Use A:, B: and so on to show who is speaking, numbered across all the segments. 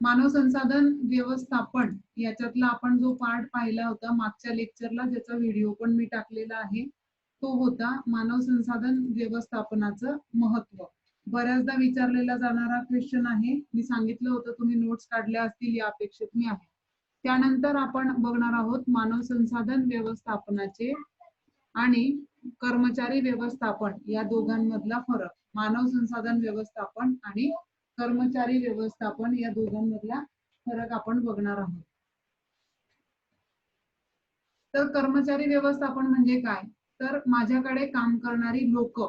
A: मानव संसाधन व्यवस्थापन याच्यातला आपण जो पार्ट पाहिला होता मागच्या लेक्चरला, ज्याचा व्हिडिओ पण मी टाकलेला आहे, तो होता मानव संसाधन व्यवस्थापनाचं महत्व. बऱ्याचदा विचारलेला जाणारा क्वेश्चन आहे. मी सांगितलं होतं तुम्ही नोट्स काढल्या असतील या अपेक्षेत मी आहे. त्यानंतर आपण बघणार आहोत मानव संसाधन व्यवस्थापनाचे आणि कर्मचारी व्यवस्थापन या दोघांमधला फरक. मानव संसाधन व्यवस्थापन आणि कर्मचारी व्यवस्थापन या दोघांमधला फरक आपण बघणार आहोत. तर कर्मचारी व्यवस्थापन म्हणजे काय? तर माझ्याकडे काम करणारी लोक,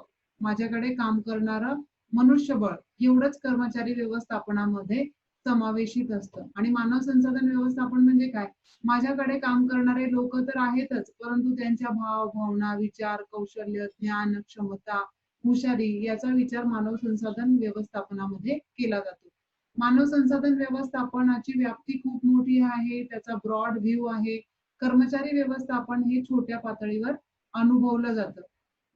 A: माझ्याकडे काम करणारं मनुष्यबळ एवढंच कर्मचारी व्यवस्थापनामध्ये समावेशित असतं. आणि मानव संसाधन व्यवस्थापन म्हणजे काय? माझ्याकडे काम करणारे लोक तर आहेतच, परंतु त्यांच्या भाव, भावना, विचार, कौशल्य, ज्ञान, क्षमता, हुशारी याचा विचार मानव संसाधन व्यवस्थापनामध्ये केला जातो. मानव संसाधन व्यवस्थापनाची व्याप्ती खूप मोठी आहे, त्याचा ब्रॉड व्ह्यू आहे. कर्मचारी व्यवस्थापन हे छोट्या पातळीवर अनुभवलं जातं.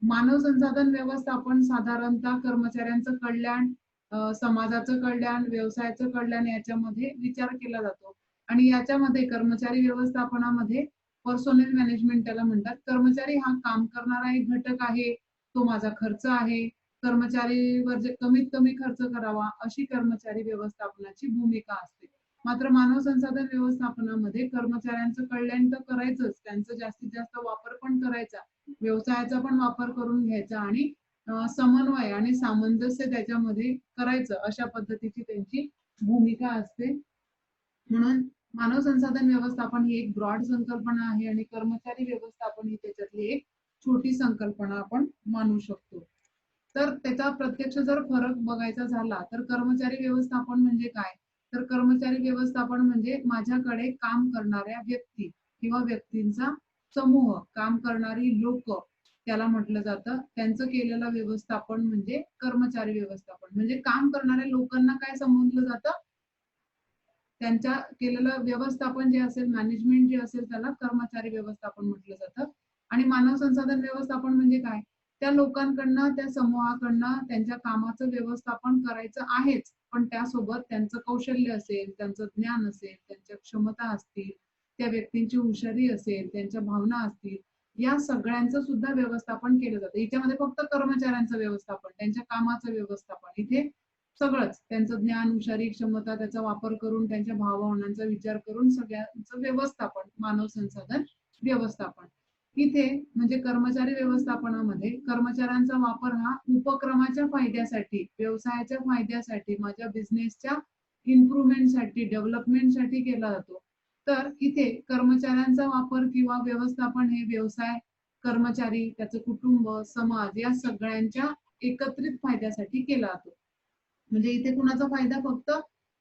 A: मानव संसाधन व्यवस्थापन साधारणतः कर्मचाऱ्यांचं कल्याण, समाजाचं कल्याण, व्यवसायाचं कल्याण याच्यामध्ये विचार केला जातो. आणि याच्यामध्ये कर्मचारी व्यवस्थापनामध्ये पर्सोनल मॅनेजमेंट त्याला म्हणतात. कर्मचारी हा काम करणारा एक घटक आहे, तो माझा खर्च आहे. कर्मचारीवर जे कमीत कमी खर्च करावा अशी कर्मचारी व्यवस्थापनाची भूमिका असते. मात्र मानव संसाधन व्यवस्थापनामध्ये कर्मचाऱ्यांचं कल्याण तर करायचंच, त्यांचा जास्तीत जास्त वापर पण करायचा, व्यवसायाचा पण वापर करून घ्यायचा आणि समन्वय आणि सामंजस्य त्याच्यामध्ये करायचं, अशा पद्धतीची त्यांची भूमिका असते. म्हणून मानव संसाधन व्यवस्थापन ही एक ब्रॉड संकल्पना आहे आणि कर्मचारी व्यवस्थापन ही त्याच्यातली एक छोटी संकल्पना आपण मानू शकतो. तर त्याचा प्रत्यक्ष जर फरक बघायचा झाला तर कर्मचारी व्यवस्थापन म्हणजे काय? तर कर्मचारी व्यवस्थापन म्हणजे माझ्याकडे काम करणाऱ्या व्यक्ती किंवा व्यक्तींचा समूह, काम करणारी लोक त्याला म्हटलं जातं. त्यांचं केलेलं व्यवस्थापन म्हणजे कर्मचारी व्यवस्थापन. म्हणजे काम करणाऱ्या लोकांना काय समजलं जातं? त्यांच्या केलेलं व्यवस्थापन जे असेल, मॅनेजमेंट जे असेल, त्याला कर्मचारी व्यवस्थापन म्हटलं जातं. आणि मानव संसाधन व्यवस्थापन म्हणजे काय? त्या लोकांकडनं, त्या समूहाकडनं त्यांच्या कामाचं व्यवस्थापन करायचं आहेच, पण त्यासोबत त्यांचं कौशल्य असेल, त्यांचं ज्ञान असेल, त्यांच्या क्षमता असतील, त्या व्यक्तींची हुशारी असेल, त्यांच्या भावना असतील, या सगळ्यांचं सुद्धा व्यवस्थापन केलं जातं. याच्यामध्ये फक्त कर्मचाऱ्यांचं व्यवस्थापन, त्यांच्या कामाचं व्यवस्थापन, इथे सगळंच त्यांचं ज्ञान, हुशारी, क्षमता त्याचा वापर करून, त्यांच्या भावभावनांचा विचार करून सगळ्यांचं व्यवस्थापन मानव संसाधन व्यवस्थापन. इथे म्हणजे कर्मचारी व्यवस्थापनामध्ये कर्मचाऱ्यांचा वापर हा उपक्रमाच्या फायद्यासाठी, व्यवसायाच्या फायद्यासाठी, माझ्या बिझनेसच्या इम्प्रुव्हमेंटसाठी, डेव्हलपमेंटसाठी केला जातो. तर इथे कर्मचाऱ्यांचा वापर किंवा व्यवस्थापन हे व्यवसाय, कर्मचारी, त्याचं कुटुंब, समाज या सगळ्यांच्या एकत्रित फायद्यासाठी केला जातो. म्हणजे इथे कुणाचा फायदा? फक्त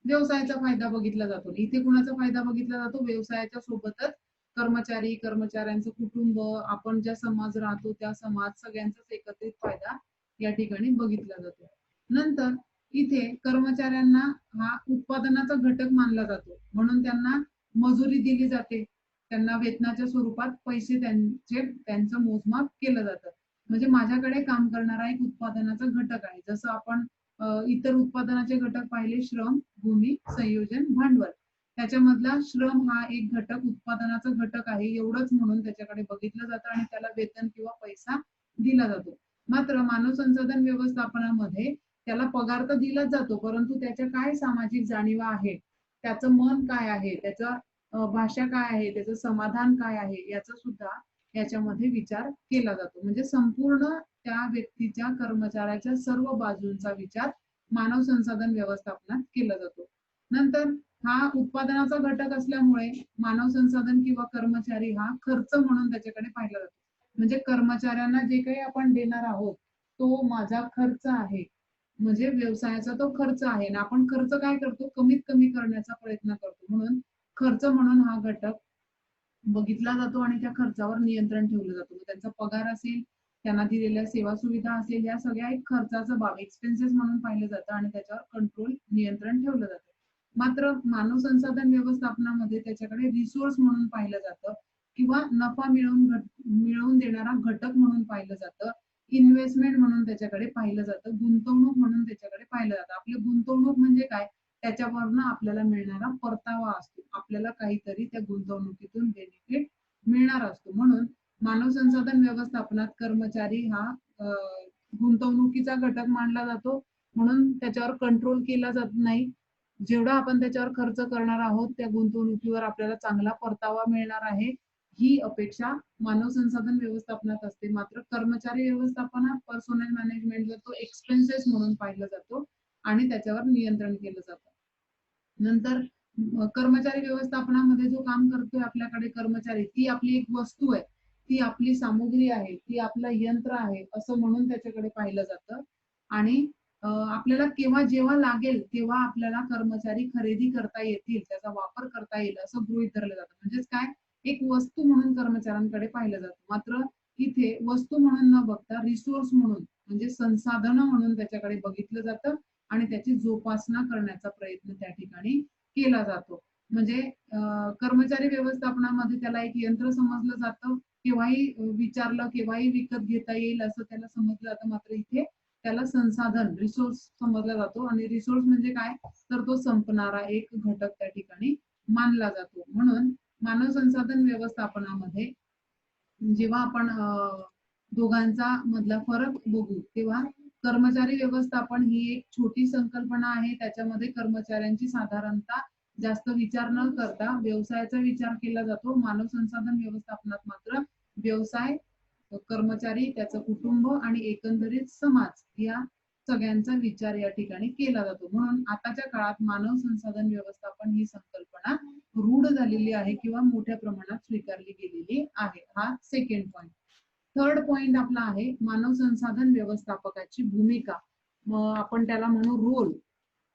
A: व्यवसायाचा फायदा बघितला जातो. इथे कुणाचा फायदा बघितला जातो? व्यवसायाच्या सोबतच कर्मचारी, कर्मचाऱ्यांचं कुटुंब, आपण ज्या समाज राहतो त्या समाज, सगळ्यांचाच एकत्रित फायदा या ठिकाणी बघितला जातो. नंतर इथे कर्मचाऱ्यांना हा उत्पादनाचा घटक मानला जातो, म्हणून त्यांना मजुरी दिली जाते, त्यांना वेतनाच्या स्वरूपात पैसे त्यांचं मोजमाप केलं जातं. म्हणजे माझ्याकडे काम करणारा एक उत्पादनाचा घटक आहे. जसं आपण इतर उत्पादनाचे घटक पाहिले, श्रम, भूमी, संयोजन, भांडवल. त्याच्यामधला श्रम हा एक घटक उत्पादनाचा घटक आहे एवढंच म्हणून त्याच्याकडे बघितलं जातं आणि त्याला वेतन किंवा पैसा दिला जातो. मात्र मानव संसाधन व्यवस्थापनामध्ये त्याला पगार तर दिलाच जातो, परंतु त्याच्या काय सामाजिक जाणीवा आहे, त्याचं मन काय आहे, त्याचा भाषा काय आहे, त्याचं समाधान काय आहे, याचा सुद्धा याच्यामध्ये विचार केला जातो. म्हणजे संपूर्ण त्या व्यक्तीच्या, कर्मचाऱ्याच्या सर्व बाजूंचा विचार मानव संसाधन व्यवस्थापनात केला जातो. नंतर हा उत्पादनाचा घटक असल्यामुळे मानव संसाधन किंवा कर्मचारी हा खर्च म्हणून त्याच्याकडे पाहिला जातो. म्हणजे कर्मचाऱ्यांना जे काही आपण देणार आहोत तो माझा खर्च आहे, म्हणजे व्यवसायाचा तो खर्च आहे आणि आपण खर्च काय करतो? कमीत कमी करण्याचा प्रयत्न करतो. म्हणून खर्च म्हणून हा घटक बघितला जातो आणि त्या खर्चावर नियंत्रण ठेवलं जातं. त्यांचा पगार असेल, त्यांना दिलेल्या सेवा सुविधा असेल, या सगळ्या एक खर्चाचं बाब, एक्सपेन्सेस म्हणून पाहिलं जातं आणि त्याच्यावर कंट्रोल, नियंत्रण ठेवलं जातं. मात्र मानव संसाधन व्यवस्थापनामध्ये त्याच्याकडे रिसोर्स म्हणून पाहिलं जातं किंवा नफा मिळवून देणारा घटक म्हणून पाहिलं जातं, इन्व्हेस्टमेंट म्हणून त्याच्याकडे पाहिलं जातं, गुंतवणूक म्हणून त्याच्याकडे पाहिलं जातं. आपली गुंतवणूक म्हणजे काय? त्याच्यावरनं आपल्याला मिळणारा परतावा असतो, आपल्याला काहीतरी त्या गुंतवणुकीतून बेनिफिट मिळणार असतो. म्हणून मानव संसाधन व्यवस्थापनात कर्मचारी हा गुंतवणुकीचा घटक मानला जातो, म्हणून त्याच्यावर कंट्रोल केला जात नाही. जेवढा आपण त्याच्यावर खर्च करणार आहोत त्या गुंतवणुकीवर आपल्याला चांगला परतावा मिळणार आहे, ही अपेक्षा मानव संसाधन व्यवस्थापनात असते. मात्र कर्मचारी व्यवस्थापनात पर्सोनल मॅनेजमेंटला तो एक्सपेन्सेस म्हणून पाहिला जातो आणि त्याच्यावर नियंत्रण केलं जातं. नंतर कर्मचारी व्यवस्थापनामध्ये जो काम करतोय आपल्याकडे कर्मचारी, ती आपली एक वस्तू आहे, ती आपली सामुग्री आहे, ती आपलं यंत्र आहे असं म्हणून त्याच्याकडे पाहिलं जातं. आणि आपल्याला केव्हा जेव्हा लागेल तेव्हा आपल्याला कर्मचारी खरेदी करता येतील, त्याचा वापर करता येईल असं गृहीत धरलं जातं. म्हणजेच काय, एक वस्तू म्हणून कर्मचाऱ्यांकडे पाहिलं जातं. मात्र इथे वस्तू म्हणून न बघता रिसोर्स म्हणून म्हणजे संसाधन म्हणून त्याच्याकडे बघितलं जातं आणि त्याची जोपासना करण्याचा प्रयत्न त्या ठिकाणी केला जातो. म्हणजे कर्मचारी व्यवस्थापनामध्ये त्याला एक यंत्र समजलं जातं, केव्हाही विचारलं केव्हाही विकत घेता येईल असं त्याला समजलं जातं. मात्र इथे त्याला संसाधन रिसोर्स समजला जातो आणि रिसोर्स म्हणजे काय, तर तो संपणारा एक घटक त्या ठिकाणी मानला जातो. म्हणून मानव संसाधन व्यवस्थापनामध्ये जेव्हा आपण दोघांचा मधला फरक बघू तेव्हा कर्मचारी व्यवस्थापन ही एक छोटी संकल्पना आहे. त्याच्यामध्ये कर्मचाऱ्यांची साधारणतः जास्त विचार न करता व्यवसायाचा विचार केला जातो. मानव संसाधन व्यवस्थापनात मात्र व्यवसाय, कर्मचारी, त्याचं कुटुंब आणि एकंदरीत समाज या सगळ्यांचा विचार या ठिकाणी केला जातो. म्हणून आताच्या काळात मानव संसाधन व्यवस्थापन ही संकल्पना रूढ झालेली आहे किंवा मोठ्या प्रमाणात स्वीकारली गेलेली आहे. हा सेकंड पॉइंट. थर्ड पॉइंट आपला आहे मानव संसाधन व्यवस्थापकाची भूमिका. मग आपण त्याला म्हणू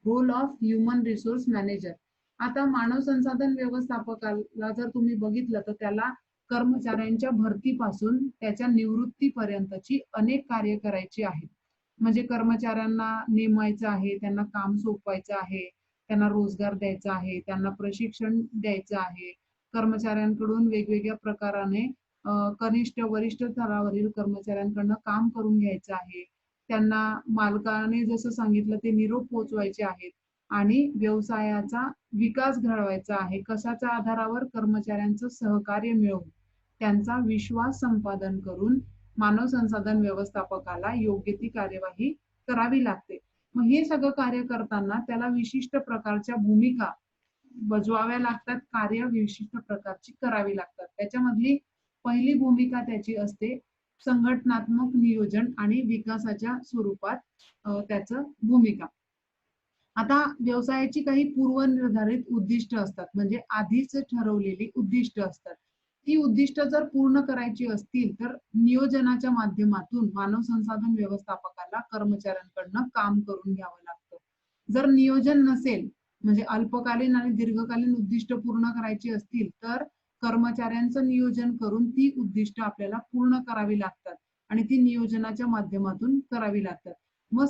A: role of human resource manager. आता मानव संसाधन व्यवस्थापकाला जर तुम्ही बघितलं तर त्याला कर्मचाऱ्यांच्या भरतीपासून त्याच्या निवृत्तीपर्यंतची अनेक कार्य करायची आहेत. म्हणजे कर्मचाऱ्यांना नेमायचं आहे, त्यांना काम सोपवायचं आहे, त्यांना रोजगार द्यायचा आहे, त्यांना प्रशिक्षण द्यायचं आहे, कर्मचाऱ्यांकडून वेगवेगळ्या प्रकाराने कनिष्ठ वरिष्ठ स्तरावरील कर्मचाऱ्यांकडनं काम करून घ्यायचं आहे, त्यांना मालकाने जसं सांगितलं ते निरोप पोहोचवायचे आहेत आणि व्यवसायाचा विकास घडवायचा आहे. कशाच्या आधारावर, कर्मचाऱ्यांचं सहकार्य मिळवून त्यांचा विश्वास संपादन करून मानव संसाधन व्यवस्थापकाला योग्य ती कार्यवाही करावी लागते. मग हे सगळं कार्य करताना त्याला विशिष्ट प्रकारच्या भूमिका बजवाव्या लागतात, कार्य विशिष्ट प्रकारची करावी लागतात. त्याच्यामधली पहिली भूमिका त्याची असते संघटनात्मक नियोजन आणि विकासाच्या स्वरूपात त्याचं भूमिका. आता व्यवसायाची काही पूर्वनिर्धारित उद्दिष्ट असतात, म्हणजे आधीच ठरवलेली उद्दिष्ट असतात. ती उद्दिष्ट जर पूर्ण करायची असतील तर नियोजनाच्या माध्यमातून मानव संसाधन व्यवस्थापकाला कर्मचाऱ्यांकडनं काम करून घ्यावं लागतं. जर नियोजन नसेल, म्हणजे अल्पकालीन आणि दीर्घकालीन उद्दिष्ट पूर्ण करायची असतील तर कर्मचाऱ्यांचं नियोजन करून ती उद्दिष्ट आपल्याला पूर्ण करावी लागतात आणि ती नियोजनाच्या माध्यमातून करावी लागतात. मग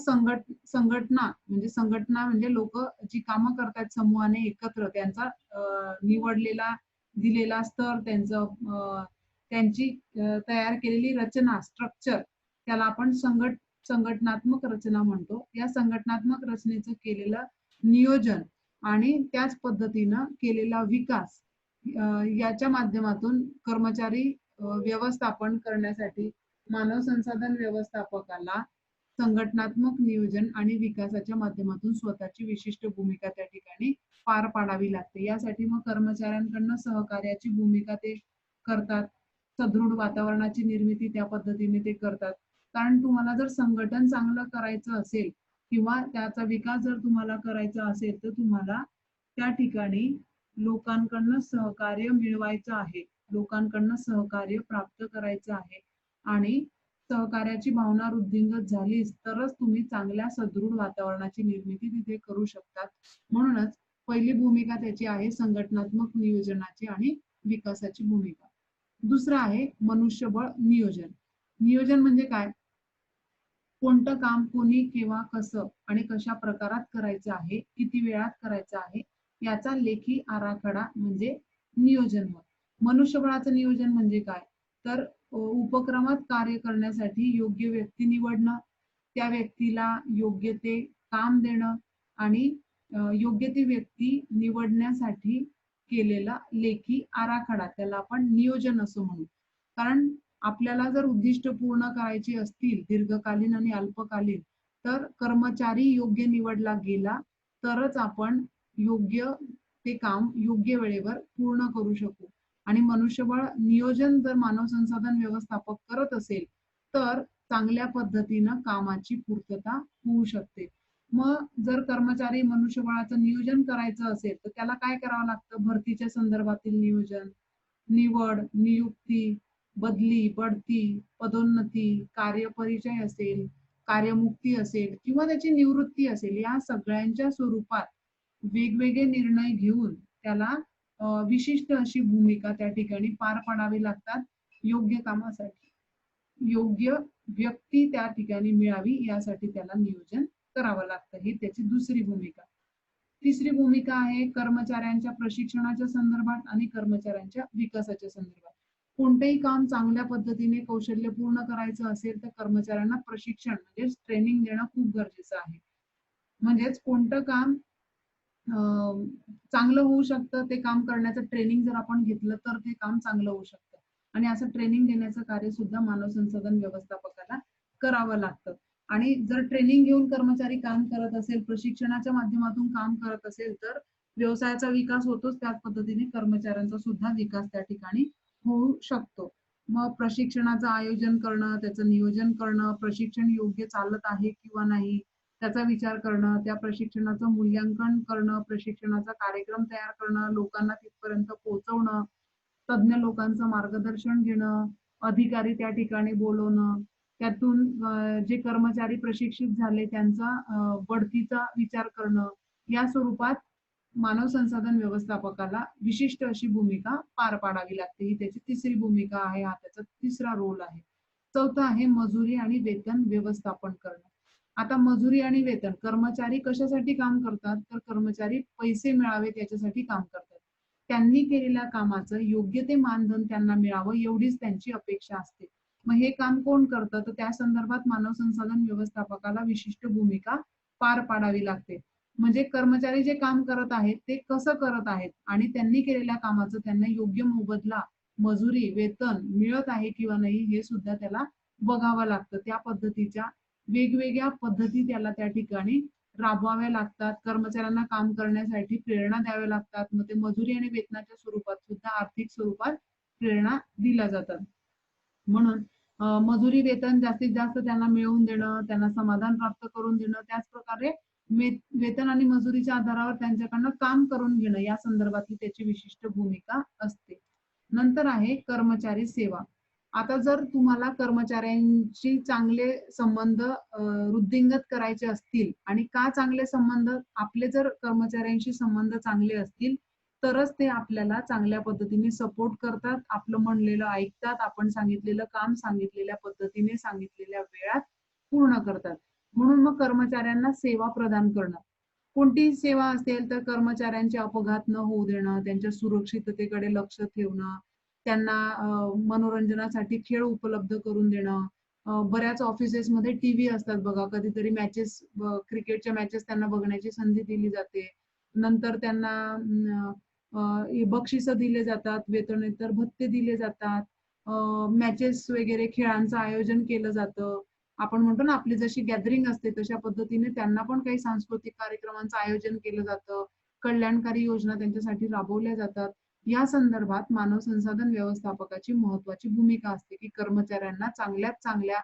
A: संघटना म्हणजे लोक जी कामं करतात समूहाने एकत्र, त्यांचा निवडलेला दिलेला स्तर, त्यांची तयार केलेली रचना, स्ट्रक्चर, त्याला आपण संघटनात्मक रचना म्हणतो. या संघटनात्मक रचनेचं केलेलं नियोजन आणि त्याच पद्धतीनं केलेला विकास याच्या माध्यमातून कर्मचारी व्यवस्थापन करण्यासाठी मानव संसाधन व्यवस्थापकाला संघटनात्मक नियोजन आणि विकासाच्या माध्यमातून स्वतःची विशिष्ट भूमिका त्या ठिकाणी पार पाडावी लागते. यासाठी मग कर्मचाऱ्यांकडनं सहकार्याची भूमिका ते करतात, सदृढ वातावरणाची निर्मिती त्या पद्धतीने ते करतात. कारण तुम्हाला जर संघटन चांगलं करायचं असेल किंवा त्याचा विकास जर तुम्हाला करायचा असेल तर तुम्हाला त्या ठिकाणी लोकांकडनं सहकार्य मिळवायचं आहे, लोकांकडनं सहकार्य प्राप्त करायचं आहे आणि सहकार्याची भावना वृद्धिंगत झालीच तरच तुम्ही चांगल्या सदृढ वातावरणाची निर्मिती तिथे करू शकतात. म्हणूनच पहिली भूमिका त्याची आहे संघटनात्मक नियोजनाची आणि विकासाची भूमिका. दुसरं आहे मनुष्यबळ नियोजन. नियोजन म्हणजे काय, कोणतं काम कोणी केव्हा कसं आणि कशा प्रकारात करायचं आहे, किती वेळात करायचं आहे याचा लेखी आराखडा म्हणजे नियोजन होय. मनुष्यबळाचं नियोजन म्हणजे काय, तर उपक्रमात कार्य करण्यासाठी योग्य व्यक्ती निवडणं, त्या व्यक्तीला योग्य ते काम देणं आणि योग्य ती व्यक्ती निवडण्यासाठी केलेला लेखी आराखडा, त्याला आपण नियोजन असं म्हणू. कारण आपल्याला जर उद्दिष्ट पूर्ण करायची असतील दीर्घकालीन आणि अल्पकालीन, तर कर्मचारी योग्य निवडला गेला तरच आपण योग्य ते काम योग्य वेळेवर पूर्ण करू शकू. आणि मनुष्यबळ नियोजन जर मानव संसाधन व्यवस्थापक करत असेल तर चांगल्या पद्धतीनं कामाची पूर्तता होऊ शकते. मग जर कर्मचारी मनुष्यबळाचं नियोजन करायचं असेल तर त्याला काय करावं लागतं? भरतीच्या संदर्भातील नियोजन, निवड, नियुक्ती, बदली, बढती, पदोन्नती, कार्यपरिचय असेल, कार्यमुक्ती असेल किंवा त्याची निवृत्ती असेल, या सगळ्यांच्या स्वरूपात वेगवेगळे निर्णय घेऊन त्याला विशिष्ट अशी भूमिका त्या ठिकाणी पार पाडावी लागतात. योग्य कामासाठी योग्य व्यक्ती त्या ठिकाणी मिळावी यासाठी त्याला नियोजन करावं लागतं. ही त्याची दुसरी भूमिका. तिसरी भूमिका आहे कर्मचाऱ्यांच्या प्रशिक्षणाच्या संदर्भात आणि कर्मचाऱ्यांच्या विकासाच्या संदर्भात. कोणतेही काम चांगल्या पद्धतीने कौशल्यपूर्ण करायचं असेल तर कर्मचाऱ्यांना प्रशिक्षण म्हणजे ट्रेनिंग देणं खूप गरजेचं आहे. म्हणजेच कोणतं काम चांगलं होऊ शकतं, ते काम करण्याचं ट्रेनिंग जर आपण घेतलं तर ते काम चांगलं होऊ शकतं. आणि असं ट्रेनिंग देण्याचं कार्य सुद्धा मानव संसाधन व्यवस्थापकाला करावं लागतं. आणि जर ट्रेनिंग घेऊन कर्मचारी काम करत असेल, प्रशिक्षणाच्या माध्यमातून काम करत असेल तर व्यवसायाचा विकास होतोच, त्याच पद्धतीने कर्मचाऱ्यांचा सुद्धा विकास त्या ठिकाणी होऊ शकतो. मग प्रशिक्षणाचं आयोजन करणं, त्याचं नियोजन करणं, प्रशिक्षण योग्य चालत आहे किंवा नाही त्याचा विचार करणं, त्या प्रशिक्षणाचं मूल्यांकन करणं, प्रशिक्षणाचा कार्यक्रम तयार करणं, लोकांना तिथपर्यंत पोहोचवणं, तज्ञ लोकांचं मार्गदर्शन घेणं, अधिकारी त्या ठिकाणी बोलवणं, त्यातून जे कर्मचारी प्रशिक्षित झाले त्यांचा बढतीचा विचार करणं, या स्वरूपात मानव संसाधन व्यवस्थापकाला विशिष्ट अशी भूमिका पार पाडावी लागते. ही त्याची तिसरी भूमिका आहे, हा त्याचा तिसरा रोल आहे. चौथा आहे मजुरी आणि वेतन व्यवस्थापन करणं. आता मजुरी आणि वेतन, कर्मचारी कशासाठी काम करतात? तर कर्मचारी पैसे मिळावेत याच्यासाठी काम करतात. त्यांनी केलेल्या कामाचं योग्य ते मानधन त्यांना मिळावं एवढीच त्यांची अपेक्षा असते. मग हे काम कोण करतं? तर त्या संदर्भात मानव संसाधन व्यवस्थापकाला विशिष्ट भूमिका पार पाडावी लागते. म्हणजे कर्मचारी जे काम करत आहेत ते कसं करत आहेत आणि त्यांनी केलेल्या कामाचं त्यांना योग्य मोबदला, मजुरी, वेतन मिळत आहे किंवा नाही हे सुद्धा त्याला बघावं लागतं. त्या पद्धतीच्या वेगवेगळ्या पद्धती त्याला त्या ठिकाणी राबवाव्या लागतात. कर्मचाऱ्यांना काम करण्यासाठी प्रेरणा द्याव्या लागतात. मग ते मजुरी आणि वेतनाच्या स्वरूपात सुद्धा आर्थिक स्वरूपात प्रेरणा दिल्या जातात. म्हणून मजुरी, वेतन जास्तीत जास्त त्यांना मिळवून देणं, त्यांना समाधान प्राप्त करून देणं, त्याचप्रकारे वेतन आणि मजुरीच्या आधारावर त्यांच्याकडनं काम करून घेणं या संदर्भातली त्याची विशिष्ट भूमिका असते. नंतर आहे कर्मचारी सेवा. आता जर तुम्हाला कर्मचाऱ्यांशी चांगले संबंध वृद्धिंगत करायचे असतील आणि का चांगले संबंध, आपले जर कर्मचाऱ्यांशी संबंध चांगले असतील तरच ते आपल्याला चांगल्या पद्धतीने सपोर्ट करतात, आपलं म्हणलेलं ऐकतात, आपण सांगितलेलं काम सांगितलेल्या पद्धतीने सांगितलेल्या वेळात पूर्ण करतात. म्हणून मग कर्मचाऱ्यांना सेवा प्रदान करणं. कोणतीही सेवा असेल तर कर्मचाऱ्यांचे अपघात न होऊ देणं, त्यांच्या सुरक्षिततेकडे लक्ष ठेवणं, त्यांना मनोरंजनासाठी खेळ उपलब्ध करून देणं. बऱ्याच ऑफिसेसमध्ये टीव्ही असतात बघा, कधीतरी मॅचेस, क्रिकेटच्या मॅचेस त्यांना बघण्याची संधी दिली जाते. नंतर त्यांना बक्षिसं दिले जातात, वेतनेतर भत्ते दिले जातात, मॅचेस वगैरे खेळांचं आयोजन केलं जातं. आपण म्हणतो ना आपली जशी गॅदरिंग असते तशा पद्धतीने त्यांना पण काही सांस्कृतिक कार्यक्रमांचं आयोजन केलं जातं, कल्याणकारी योजना त्यांच्यासाठी राबवल्या जातात. या संदर्भात मानव संसाधन व्यवस्थापकाची महत्वाची भूमिका असते की कर्मचाऱ्यांना चांगल्यात चांगल्या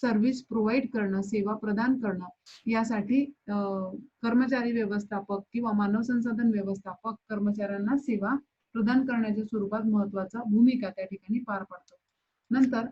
A: सर्व्हिस प्रोव्हाइड करणं, सेवा प्रदान करणं, यासाठी कर्मचारी व्यवस्थापक किंवा मानव संसाधन व्यवस्थापक कर्मचाऱ्यांना सेवा प्रदान करण्याच्या स्वरूपात महत्वाचा भूमिका त्या ठिकाणी पार पाडतो. नंतर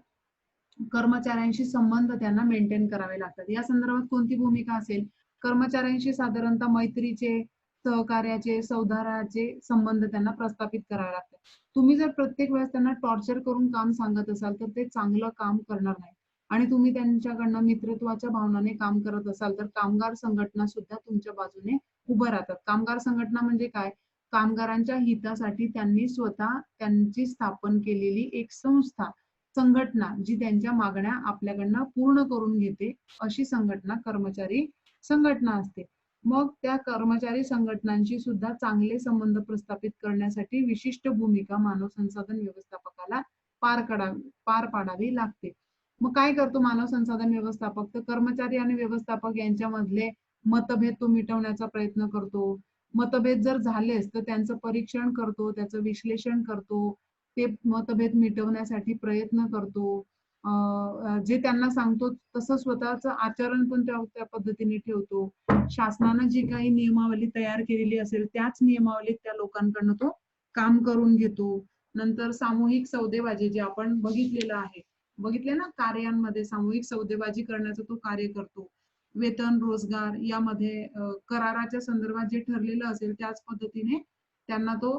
A: कर्मचाऱ्यांशी संबंध त्यांना मेंटेन करावे लागतात. या संदर्भात कोणती भूमिका असेल? कर्मचाऱ्यांशी साधारणतः मैत्रीचे, सहकार्याचे, सौहार्दाचे संबंध त्यांना प्रस्थापित करावे लागतात. तुम्ही जर प्रत्येक वेळेस त्यांना टॉर्चर करून काम सांगत असाल तर ते चांगलं काम करणार नाही. आणि तुम्ही त्यांच्याकडनं मित्रत्वाच्या भावनाने काम करत असाल तर कामगार संघटना सुद्धा तुमच्या बाजूने उभं राहतात. कामगार संघटना म्हणजे काय? कामगारांच्या हितासाठी त्यांनी स्वतः त्यांची स्थापन केलेली एक संस्था, संघटना, जी त्यांच्या मागण्या आपल्याकडनं पूर्ण करून घेते, अशी संघटना कर्मचारी संघटना असते. मग त्या कर्मचारी संघटनांशी सुद्धा चांगले संबंध प्रस्थापित करण्यासाठी विशिष्ट भूमिका मानव संसाधन व्यवस्थापकाला पार पाडावी लागते. मग काय करतो मानव संसाधन व्यवस्थापक? तर कर्मचारी आणि व्यवस्थापक यांच्यामधले मतभेद तो मिटवण्याचा प्रयत्न करतो. मतभेद जर झालेच तर त्यांचं परीक्षण करतो, त्याचं विश्लेषण करतो, ते मतभेद मिटवण्यासाठी प्रयत्न करतो. जे त्यांना सांगतो तसं स्वतःचं आचरण पण त्या पद्धतीने ठेवतो. शासनानं जी काही नियमावली तयार केलेली असेल त्याच नियमावलीत त्या लोकांकडनं तो काम करून घेतो. नंतर सामूहिक सौदेबाजी जे आपण बघितले ना कार्यांमध्ये सामूहिक सौदेबाजी करण्याचं तो कार्य करतो. वेतन, रोजगार यामध्ये कराराच्या संदर्भात जे ठरलेलं असेल त्याच पद्धतीने त्यांना तो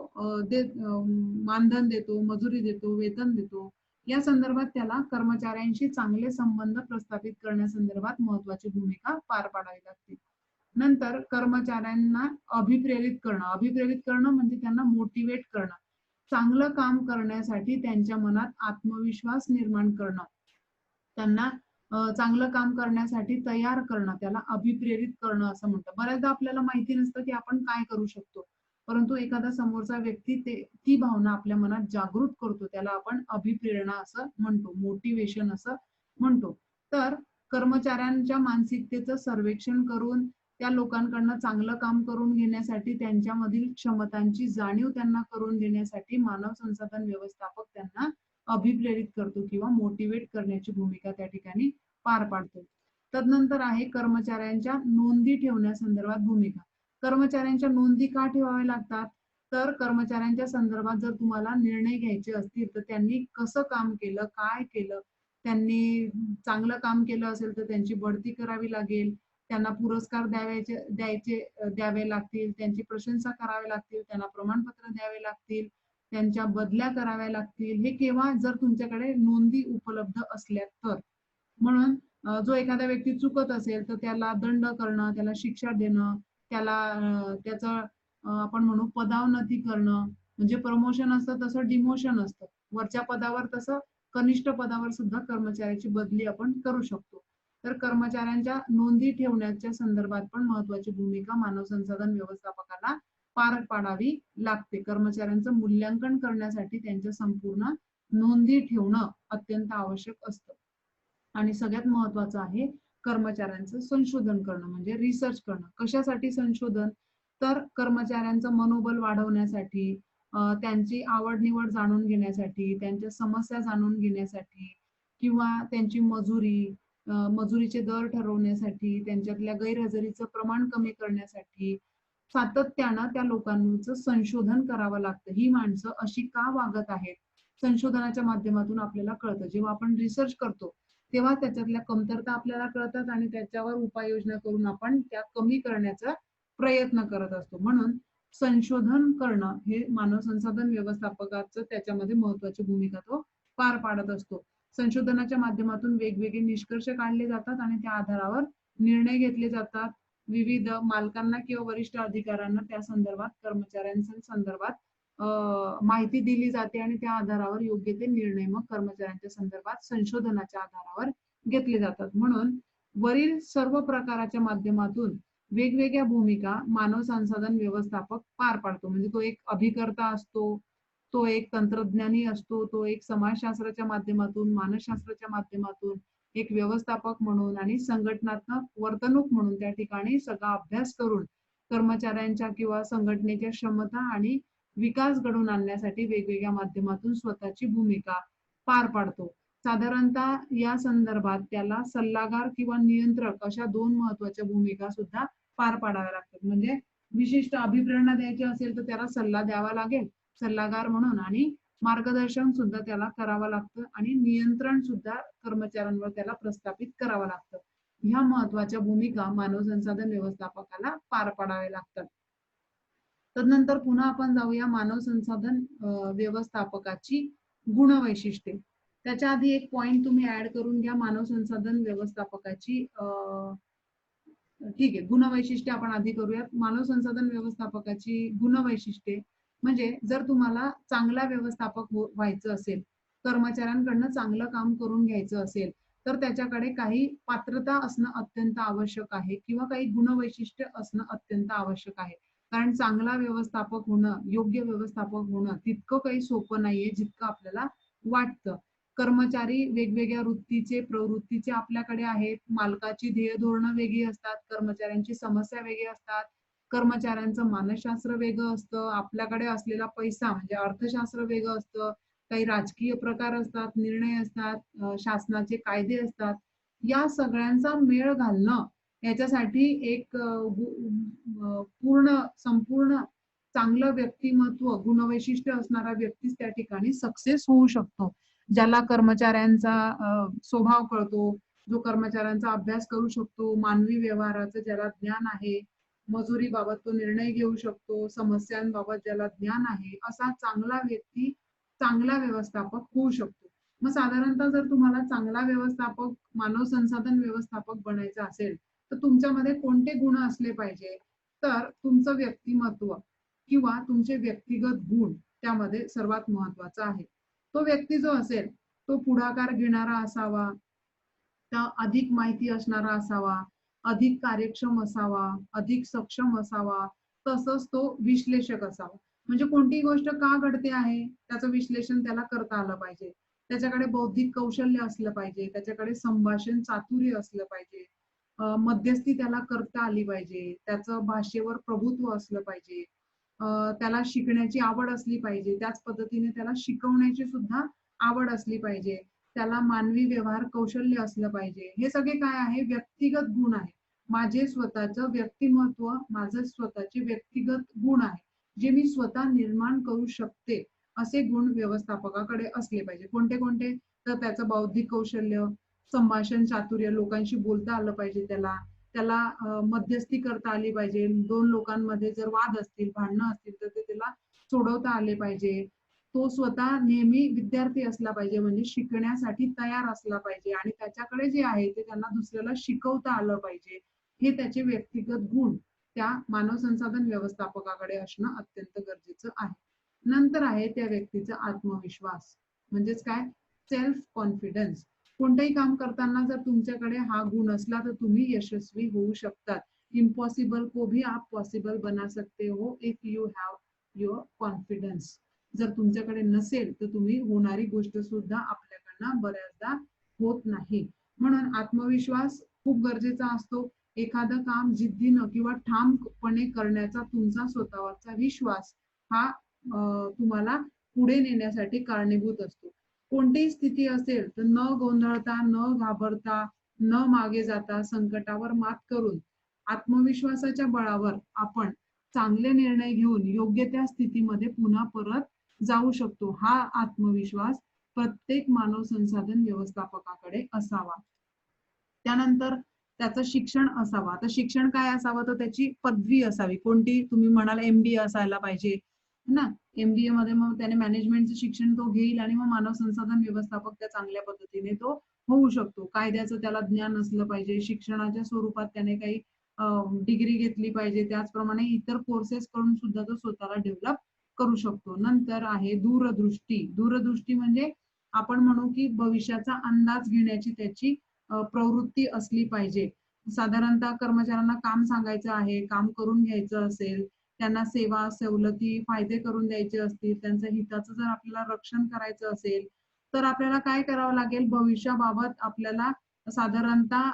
A: मानधन देतो, मजुरी देतो, वेतन देतो. या संदर्भात त्याला कर्मचाऱ्यांशी चांगले संबंध प्रस्थापित करण्यासंदर्भात महत्वाची भूमिका पार पाडावी लागते. नंतर कर्मचाऱ्यांना अभिप्रेरित करणं म्हणजे त्यांना मोटिवेट करणं, चांगलं काम करण्यासाठी त्यांच्या मनात आत्मविश्वास निर्माण करणं, त्यांना चांगलं काम करण्यासाठी तयार करणं, त्याला अभिप्रेरित करणं असं म्हणतात. बऱ्याचदा आपल्याला माहिती नसतं की आपण काय करू शकतो, परंतु एखादा समोरचा व्यक्ती ती भावना आपल्या मनात जागृत करतो, त्याला आपण अभिप्रेरणा असं म्हणतो, मोटिवेशन असं म्हणतो. तर कर्मचाऱ्यांच्या मानसिकतेचं सर्वेक्षण करून त्या लोकांकडनं चांगलं काम करून घेण्यासाठी, त्यांच्यामधील क्षमतांची जाणीव त्यांना करून देण्यासाठी मानव संसाधन व्यवस्थापक त्यांना अभिप्रेरित करतो किंवा मोटिवेट करण्याची भूमिका त्या ठिकाणी पार पाडतो. तदनंतर आहे कर्मचाऱ्यांच्या नोंदी ठेवण्यासंदर्भात भूमिका. कर्मचाऱ्यांच्या नोंदी का ठेवाव्या लागतात? तर कर्मचाऱ्यांच्या संदर्भात जर तुम्हाला निर्णय घ्यायचे असतील तर त्यांनी कसं काम केलं, काय केलं, त्यांनी चांगलं काम केलं असेल तर त्यांची बढती करावी लागेल, त्यांना पुरस्कार द्यावे लागतील, त्यांची प्रशंसा करावी लागतील, त्यांना प्रमाणपत्र द्यावे लागतील, त्यांच्या बदल्या कराव्या लागतील. हे केव्हा? जर तुमच्याकडे नोंदी उपलब्ध असल्या तर. म्हणून जो एखादा व्यक्ती चुकत असेल तर त्याला दंड करणं, त्याला शिक्षा देणं, त्याला त्याचं आपण म्हणू पदावनती करणं, म्हणजे प्रमोशन असतं तसं डिमोशन असतं. वरच्या पदावर तसं कनिष्ठ पदावर सुद्धा कर्मचाऱ्याची बदली आपण करू शकतो. तर कर्मचाऱ्यांच्या नोंदी ठेवण्याच्या संदर्भात पण महत्वाची भूमिका मानव संसाधन व्यवस्थापकाला पार पाडावी लागते. कर्मचाऱ्यांचं मूल्यांकन करण्यासाठी त्यांच्या संपूर्ण नोंदी ठेवणं अत्यंत आवश्यक असतं. आणि सगळ्यात महत्वाचं आहे कर्मचाऱ्यांचं संशोधन करणं, म्हणजे रिसर्च करणं. कशासाठी संशोधन? तर कर्मचाऱ्यांचं मनोबल वाढवण्यासाठी, त्यांची आवड निवड जाणून घेण्यासाठी, त्यांच्या समस्या जाणून घेण्यासाठी, किंवा त्यांची मजुरीचे दर ठरवण्यासाठी, त्यांच्यातल्या गैरहजेरीचं प्रमाण कमी करण्यासाठी सातत्यानं त्या लोकांचं संशोधन करावं लागतं. ही माणसं अशी का वागत आहेत? संशोधनाच्या माध्यमातून आपल्याला कळतं. जेव्हा आपण रिसर्च करतो तेव्हा त्याच्यातल्या कमतरता आपल्याला कळतात आणि त्याच्यावर उपाययोजना करून आपण त्या कमी करण्याचा प्रयत्न करत असतो. म्हणून संशोधन करणं हे मानव संसाधन व्यवस्थापकाचं त्याच्यामध्ये महत्वाची भूमिका तो पार पाडत असतो. संशोधनाच्या माध्यमातून वेगवेगळे निष्कर्ष काढले जातात आणि त्या आधारावर निर्णय घेतले जातात. विविध मालकांना किंवा वरिष्ठ अधिकाऱ्यांना त्या संदर्भात, कर्मचाऱ्यांच्या संदर्भात माहिती दिली जाते आणि त्या आधारावर योग्य ते निर्णय मग कर्मचाऱ्यांच्या संदर्भात संशोधनाच्या आधारावर घेतले जातात. म्हणून वरील सर्व प्रकाराच्या माध्यमातून वेगवेगळ्या भूमिका मानव संसाधन व्यवस्थापक पार पाडतो. म्हणजे तो एक अभिकर्ता असतो, तो एक तंत्रज्ञानी असतो, तो एक समाजशास्त्राच्या माध्यमातून, मानसशास्त्राच्या माध्यमातून, एक व्यवस्थापक म्हणून आणि संघटनात्मक वर्तणूक म्हणून त्या ठिकाणी सगळा अभ्यास करून कर्मचाऱ्यांच्या किंवा संघटनेच्या क्षमता आणि विकास घडवून आणण्यासाठी वेगवेगळ्या माध्यमातून स्वतःची भूमिका पार पाडतो. साधारणतः या संदर्भात त्याला सल्लागार किंवा नियंत्रक अशा 2 महत्वाच्या भूमिका सुद्धा पार पाडाव्या लागतात. म्हणजे विशिष्ट अभिप्रेरणा द्यायची असेल तर त्याला सल्ला द्यावा लागेल सल्लागार म्हणून, आणि मार्गदर्शन सुद्धा त्याला करावं लागतं आणि नियंत्रण सुद्धा कर्मचाऱ्यांवर त्याला प्रस्थापित करावं लागतं. ह्या महत्वाच्या भूमिका मानव संसाधन व्यवस्थापकाला पार पाडाव्या लागतात. तदनंतर पुन्हा आपण जाऊया मानव संसाधन व्यवस्थापकाची गुणवैशिष्ट्ये. त्याच्या आधी एक पॉइंट तुम्ही ऍड करून घ्या. मानव संसाधन व्यवस्थापकाची ठीक आहे, गुणवैशिष्ट्ये आपण आधी करूयात. मानव संसाधन व्यवस्थापकाची गुणवैशिष्ट्ये म्हणजे जर तुम्हाला चांगला व्यवस्थापक व्हायचं असेल, कर्मचाऱ्यांकडनं चांगलं काम करून घ्यायचं असेल, तर त्याच्याकडे काही पात्रता असणं अत्यंत आवश्यक आहे किंवा काही गुणवैशिष्ट्य असणं अत्यंत आवश्यक आहे. कारण चांगला व्यवस्थापक होणं, योग्य व्यवस्थापक होणं तितकं काही सोपं नाहीये जितकं आपल्याला वाटतं. कर्मचारी वेगवेगळ्या वृत्तीचे, प्रवृत्तीचे आपल्याकडे आहेत. मालकाची ध्येय धोरणं वेगळी असतात, कर्मचाऱ्यांची समस्या वेगळी असतात, कर्मचाऱ्यांचं मानसशास्त्र वेगळं असतं, आपल्याकडे असलेला पैसा म्हणजे अर्थशास्त्र वेगळं असतं, काही राजकीय प्रकार असतात, निर्णय असतात, शासनाचे कायदे असतात. या सगळ्यांचा मेळ घालणं याच्यासाठी एक पूर्ण संपूर्ण चांगलं व्यक्तिमत्व, गुणवैशिष्ट्य असणारा व्यक्तीच त्या ठिकाणी सक्सेस होऊ शकतो. ज्याला कर्मचाऱ्यांचा स्वभाव कळतो, जो कर्मचाऱ्यांचा अभ्यास करू शकतो, मानवी व्यवहाराचं ज्याला ज्ञान आहे, मजुरीबाबत तो निर्णय घेऊ शकतो, समस्यांबाबत ज्याला ज्ञान आहे, असा चांगला व्यक्ती चांगला व्यवस्थापक होऊ शकतो. मग साधारणतः जर तुम्हाला चांगला व्यवस्थापक, मानव संसाधन व्यवस्थापक बनायचं असेल, तर तुमच्यामध्ये कोणते गुण असले पाहिजे? तर तुमचं व्यक्तिमत्व किंवा तुमचे व्यक्तिगत गुण त्यामध्ये सर्वात महत्वाचा आहे. तो व्यक्ती जो असेल, तो पुढाकार घेणारा असावा, अधिक माहिती असणारा असावा, अधिक कार्यक्षम असावा, अधिक सक्षम असावा, तसंच तो विश्लेषक असावा. म्हणजे कोणतीही गोष्ट का घडते आहे, त्याचं विश्लेषण त्याला करता आलं पाहिजे. त्याच्याकडे बौद्धिक कौशल्य असलं पाहिजे, त्याच्याकडे संभाषण चातुर्य असलं पाहिजे, मध्यस्थी त्याला करता आली पाहिजे, त्याचं भाषेवर प्रभुत्व असलं पाहिजे, त्याला शिकण्याची आवड असली पाहिजे, त्याच पद्धतीने त्याला शिकवण्याची सुद्धा आवड असली पाहिजे, त्याला मानवी व्यवहार कौशल्य असलं पाहिजे. हे सगळे काय आहे? व्यक्तिगत गुण आहे. माझे स्वतःचं व्यक्तिमत्व, माझं स्वतःचे व्यक्तिगत गुण आहे, जे मी स्वतः निर्माण करू शकते. असे गुण व्यवस्थापकाकडे असले पाहिजे. कोणते कोणते? तर त्याचं बौद्धिक कौशल्य, संभाषण चातुर्य, लोकांशी बोलता आलं पाहिजे त्याला, त्याला मध्यस्थी करता आली पाहिजे. दोन लोकांमध्ये जर वाद असतील, भांडणं असतील, तर ते त्याला सोडवता आले पाहिजे. तो स्वतः नेहमी विद्यार्थी असला पाहिजे, म्हणजे शिकण्यासाठी तयार असला पाहिजे आणि त्याच्याकडे जे आहे ते त्यांना दुसऱ्याला शिकवता आलं पाहिजे. हे त्याचे व्यक्तिगत गुण त्या मानव संसाधन व्यवस्थापकाकडे असणं अत्यंत गरजेचं आहे. नंतर आहे त्या व्यक्तीचा आत्मविश्वास, म्हणजेच काय? Self confidence. कोणतंही काम करताना जर तुमच्याकडे हा गुण असला तर तुम्ही यशस्वी होऊ शकतात. इम्पॉसिबल को भी आप पॉसिबल बना सकते हो if you have your confidence. जर तुमच्याकडे नसेल तर तुम्ही होणारी गोष्ट सुद्धा आपल्याकडनं बऱ्याचदा होत नाही. म्हणून आत्मविश्वास खूप गरजेचा असतो. एखादं काम जिद्दीनं किंवा ठामपणे करण्याचा तुमचा स्वतःवरचा विश्वास हा तुम्हाला पुढे नेण्यासाठी कारणीभूत असतो. कोणतीही स्थिती असेल तर न गोंधळता, न घाबरता, न मागे जाता, संकटावर मात करून आत्मविश्वासाच्या बळावर आपण चांगले निर्णय घेऊन योग्य त्या स्थितीमध्ये पुन्हा परत जाऊ शकतो. हा आत्मविश्वास प्रत्येक मानव संसाधन व्यवस्थापकाकडे असावा. त्यानंतर त्याचं शिक्षण असावं. आता शिक्षण काय असावं? तर त्याची पदवी असावी. कोणती? तुम्ही म्हणाल MBA असायला पाहिजे ना. MBA मध्ये मग त्याने मॅनेजमेंटचं शिक्षण तो घेईल आणि मग मानव संसाधन व्यवस्थापक त्या चांगल्या पद्धतीने तो होऊ शकतो. कायद्याचं त्याला ज्ञान असलं पाहिजे. शिक्षणाच्या स्वरूपात त्याने काही डिग्री घेतली पाहिजे. त्याचप्रमाणे इतर कोर्सेस करून सुद्धा तो स्वतःला डेव्हलप करू शकतो. नंतर आहे दूरदृष्टी. दूरदृष्टी म्हणजे आपण म्हणू की भविष्याचा अंदाज घेण्याची त्याची प्रवृत्ती असली पाहिजे. साधारणतः कर्मचाऱ्यांना काम सांगायचं आहे, काम करून घ्यायचं असेल, त्यांना सेवा, सवलती, फायदे करून द्यायचे असतील, त्यांच्या हिताचं जर आपल्याला रक्षण करायचं असेल, तर आपल्याला काय करावं लागेल? भविष्याबाबत आपल्याला साधारणतः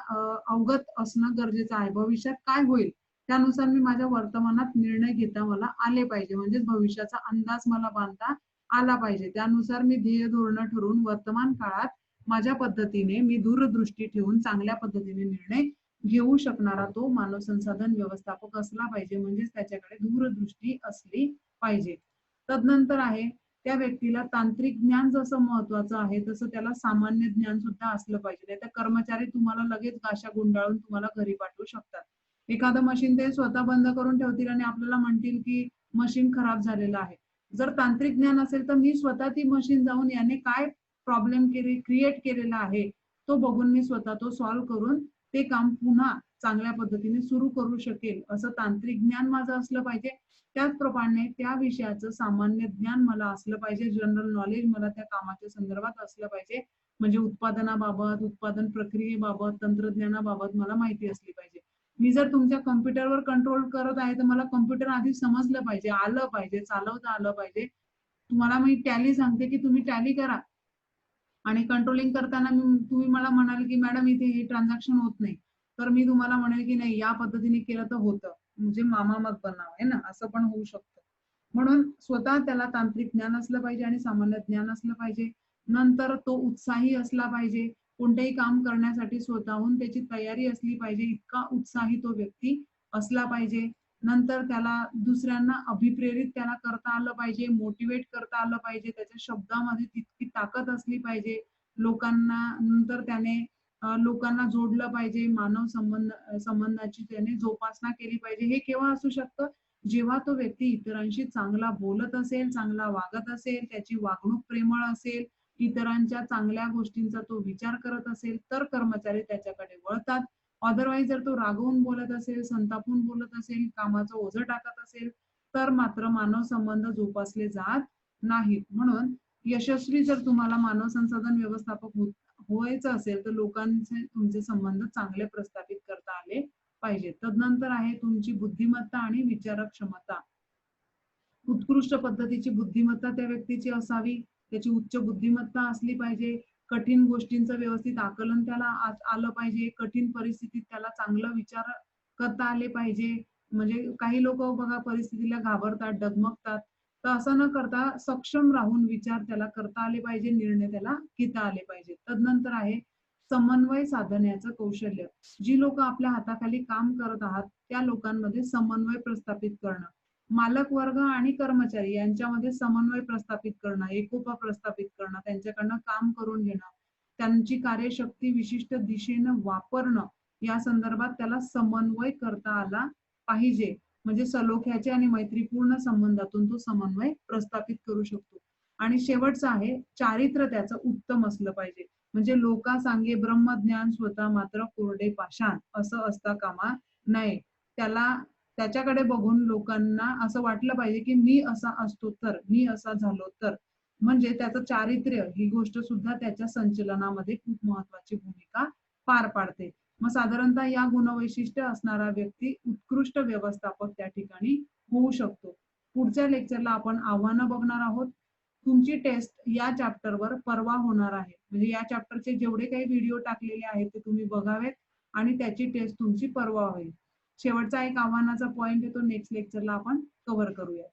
A: अवगत असणं गरजेचं आहे. भविष्यात काय होईल? त्यानुसार मी माझ्या वर्तमानात निर्णय घेता मला आले पाहिजे. म्हणजेच भविष्याचा अंदाज मला बांधता आला पाहिजे. त्यानुसार मी ध्येय धोरणं ठरवून वर्तमान काळात माझ्या पद्धतीने मी दूरदृष्टी ठेवून चांगल्या पद्धतीने निर्णय घेऊ शकणारा तो मानव संसाधन व्यवस्थापक असला पाहिजे. म्हणजेच त्याच्याकडे दूरदृष्टी असली पाहिजे. तदनंतर आहे त्या व्यक्तीला तांत्रिक ज्ञान जसं महत्वाचं आहे तसं त्याला सामान्य ज्ञान सुद्धा असलं पाहिजे. नाहीतर कर्मचारी तुम्हाला लगेच गाशा गुंडाळून तुम्हाला घरी पाठवू शकतात. एखादं मशीन ते स्वतः बंद करून ठेवतील आणि आपल्याला म्हणतील की मशीन खराब झालेलं आहे. जर तांत्रिक ज्ञान असेल तर मी स्वतः ती मशीन जाऊन याने काय प्रॉब्लेम क्रिएट केलेला आहे तो बघून मी स्वतः तो सॉल्व्ह करून ते काम पुन्हा चांगल्या पद्धतीने सुरू करू शकेल असं तांत्रिक ज्ञान माझं असलं पाहिजे. त्याचप्रमाणे त्या विषयाचं सामान्य ज्ञान मला असलं पाहिजे. जनरल नॉलेज मला त्या कामाच्या संदर्भात असलं पाहिजे. म्हणजे उत्पादनाबाबत, उत्पादन प्रक्रियेबाबत, तंत्रज्ञानाबाबत मला माहिती असली पाहिजे. मी जर तुमच्या कम्प्युटरवर कंट्रोल करत आहे तर मला कम्प्युटर आधी समजलं पाहिजे, आलं पाहिजे, चालवता आलं पाहिजे. तुम्हाला मी टॅली सांगते की तुम्ही टॅली करा आणि कंट्रोलिंग करताना तुम्ही मला म्हणाल की मॅडम इथे हे ट्रान्झॅक्शन होत नाही, तर मी तुम्हाला म्हणेल की नाही या पद्धतीने केलं तर होतं, म्हणजे मामा मत बनाव आहे ना, असं पण होऊ शकतं. म्हणून स्वतः त्याला तांत्रिक ज्ञान असलं पाहिजे आणि सामान्य ज्ञान असलं पाहिजे. नंतर तो उत्साही असला पाहिजे. कोणतेही काम करण्यासाठी स्वतःहून त्याची तयारी असली पाहिजे. इतका उत्साही तो व्यक्ती असला पाहिजे. नंतर त्याला दुसऱ्यांना अभिप्रेरित त्याला करता आलं पाहिजे, मोटिवेट करता आलं पाहिजे. त्याच्या शब्दामध्ये तितकी ताकद असली पाहिजे. लोकांना नंतर त्याने लोकांना जोडलं पाहिजे. मानव संबंधाची त्याने जोपासना केली पाहिजे. हे केव्हा असू शकतं? जेव्हा तो व्यक्ती इतरांशी चांगला बोलत असेल, चांगला वागत असेल, त्याची वागणूक प्रेमळ असेल, इतरांच्या चांगल्या गोष्टींचा तो विचार करत असेल, तर कर्मचारी त्याच्याकडे वळतात. अदरवाईज जर तो रागवून बोलत असेल, संतापून बोलत असेल, कामाचं ओझं टाकत असेल, तर मात्र मानव संबंध जोपासले जात नाहीत. म्हणून यशस्वी जर तुम्हाला मानव संसाधन व्यवस्थापक व्हायचं असेल, तर लोकांचे तुमचे संबंध चांगले प्रस्थापित करता आले पाहिजे. तदनंतर आहे तुमची बुद्धिमत्ता आणि विचारक क्षमता. उत्कृष्ट पद्धतीची बुद्धिमत्ता त्या व्यक्तीची असावी. त्याची उच्च बुद्धिमत्ता असली पाहिजे. कठीण गोष्टींचं व्यवस्थित आकलन त्याला आलं पाहिजे. कठीण परिस्थितीत त्याला चांगलं विचार करता आले पाहिजे. म्हणजे काही लोक बघा परिस्थितीला घाबरतात, डगमगतात. तर असं न करता सक्षम राहून विचार त्याला करता आले पाहिजे, निर्णय त्याला घेता आले पाहिजे. तदनंतर आहे समन्वय साधण्याचं कौशल्य. जी लोक आपल्या हाताखाली काम करत आहात त्या लोकांमध्ये समन्वय प्रस्थापित करणं. मालक वर्ग आणि कर्मचारी यांच्यामध्ये समन्वय प्रस्थापित करणं, एकोपा प्रस्थापित करणं, त्यांच्याकडनं काम करून घेणं, त्यांची कार्यशक्ती विशिष्ट दिशेनं वापरणं, या संदर्भात त्याला समन्वय करता आला पाहिजे. म्हणजे सलोख्याचे आणि मैत्रीपूर्ण संबंधातून तो समन्वय प्रस्थापित करू शकतो. आणि शेवटचं आहे चारित्र्य त्याचं उत्तम असलं पाहिजे. म्हणजे लोका सांगे ब्रह्मज्ञान स्वतः मात्र कोरडे पाषाण असं असता कामा नये. त्याला त्याच्याकडे बघून लोकांना असं वाटलं पाहिजे की मी असा असतो तर, मी असा झालो तर. म्हणजे त्याचं चारित्र्य ही गोष्ट सुद्धा त्याच्या संचलनामध्ये खूप महत्वाची भूमिका पार पाडते. मग साधारणतः या गुणवैशिष्ट्य असणारा व्यक्ती उत्कृष्ट व्यवस्थापक त्या ठिकाणी होऊ शकतो. पुढच्या लेक्चरला आपण आव्हानं बघणार आहोत. तुमची टेस्ट या चॅप्टरवर परवा होणार आहे. म्हणजे या चॅप्टरचे जेवढे काही व्हिडिओ टाकलेले आहेत ते तुम्ही बघावेत आणि त्याची टेस्ट तुमची परवा होईल. शेवटचा एक आव्हानाचा पॉइंट आहे तो नेक्स्ट लेक्चरला आपण कव्हर करूया.